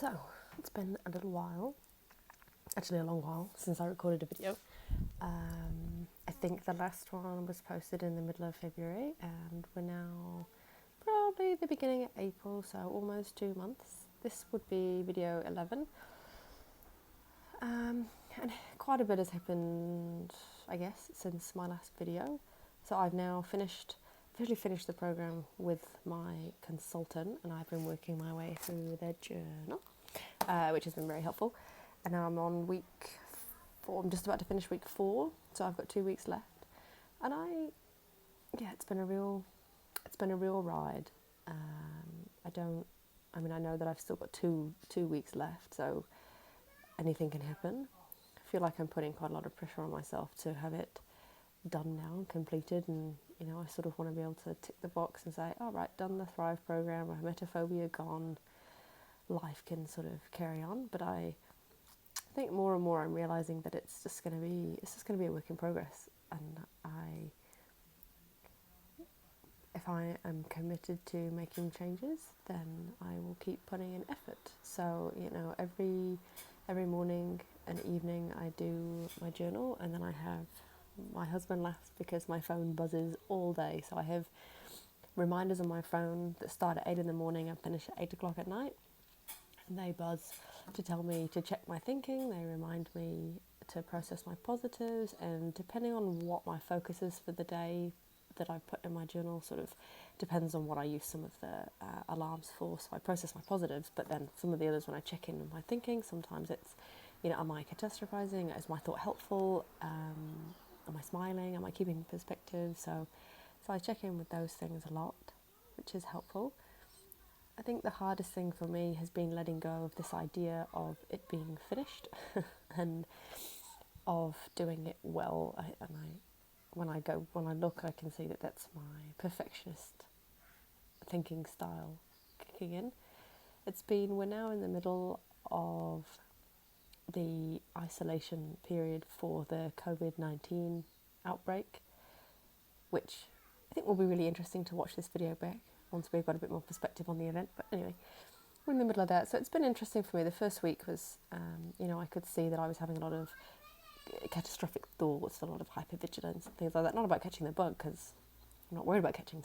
So, it's been a little while, actually a long while, since I recorded a video. I think the last one was posted in the middle of February, and we're now probably the beginning of April, so almost 2 months. This would be video 11. And quite a bit has happened, I guess, since my last video. So I've now officially finished the program with my consultant, and I've been working my way through their journal, which has been very helpful. And now I'm on week 4. I'm just about to finish week 4, so I've got 2 weeks left. And it's been a real ride. I know that I've still got two weeks left, so anything can happen. I feel like I'm putting quite a lot of pressure on myself to have it done now and completed, and I sort of want to be able to tick the box and say, all right, done the Thrive program, emetophobia gone, life can sort of carry on. But I think more and more I'm realizing that it's just going to be a work in progress, and if I am committed to making changes, then I will keep putting in effort. So every morning and evening I do my journal, and then I have my husband laughs because my phone buzzes all day. So I have reminders on my phone that start at 8 in the morning and finish at 8 o'clock at night, and they buzz to tell me to check my thinking. They remind me to process my positives, and depending on what my focus is for the day that I put in my journal sort of depends on what I use some of the alarms for. So I process my positives, but then some of the others, when I check in with my thinking, sometimes it's, am I catastrophizing? Is my thought helpful? Am I smiling? Am I keeping perspective? So I check in with those things a lot, which is helpful. I think the hardest thing for me has been letting go of this idea of it being finished and of doing it well. When I look, I can see that that's my perfectionist thinking style kicking in. We're now in the middle of the isolation period for the COVID-19 outbreak, which I think will be really interesting to watch this video back once we've got a bit more perspective on the event. But anyway, we're in the middle of that. So it's been interesting for me. The first week was, I could see that I was having a lot of catastrophic thoughts, a lot of hypervigilance and things like that. Not about catching the bug, because I'm not worried about catching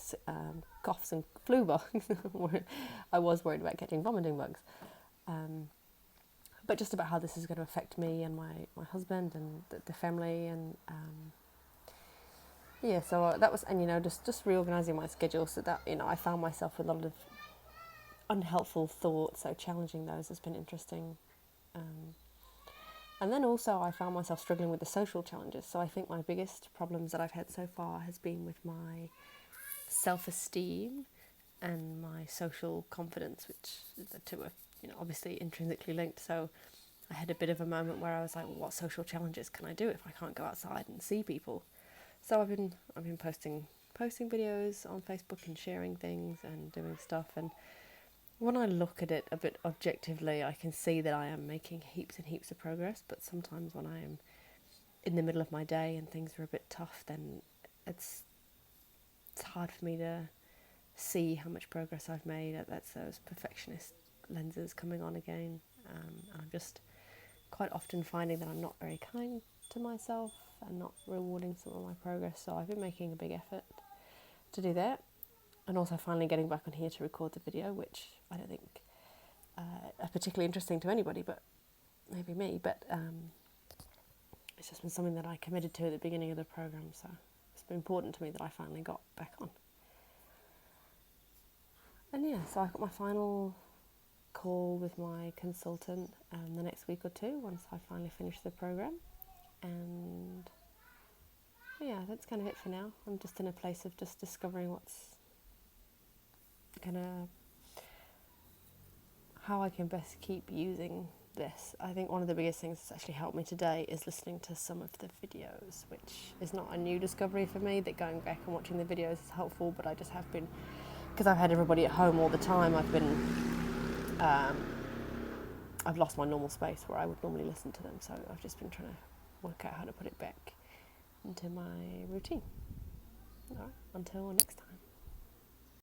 coughs and flu bugs. I was worried about catching vomiting bugs. But just about how this is going to affect me and my husband and the family. And so that was, and just reorganising my schedule so that, I found myself with a lot of unhelpful thoughts, so challenging those has been interesting. And then also I found myself struggling with the social challenges. So I think my biggest problems that I've had so far has been with my self-esteem and my social confidence, which the two are, obviously intrinsically linked. So I had a bit of a moment where I was like, well, what social challenges can I do if I can't go outside and see people? So I've been posting videos on Facebook and sharing things and doing stuff, and when I look at it a bit objectively, I can see that I am making heaps and heaps of progress, but sometimes when I am in the middle of my day and things are a bit tough, then it's hard for me to see how much progress I've made. That's those perfectionist lenses coming on again. And I'm just quite often finding that I'm not very kind to myself and not rewarding some of my progress. So I've been making a big effort to do that. And also finally getting back on here to record the video, which I don't think are particularly interesting to anybody, but maybe me. But it's just been something that I committed to at the beginning of the program, so it's been important to me that I finally got back on. And so I've got my final call with my consultant the next week or two once I finally finish the program. And that's kind of it for now. I'm just in a place of just discovering how I can best keep using this. I think one of the biggest things that's actually helped me today is listening to some of the videos, which is not a new discovery for me, that going back and watching the videos is helpful, but I just have been, because I've had everybody at home all the time, I've lost my normal space where I would normally listen to them, so I've just been trying to work out how to put it back into my routine. All right, until next time.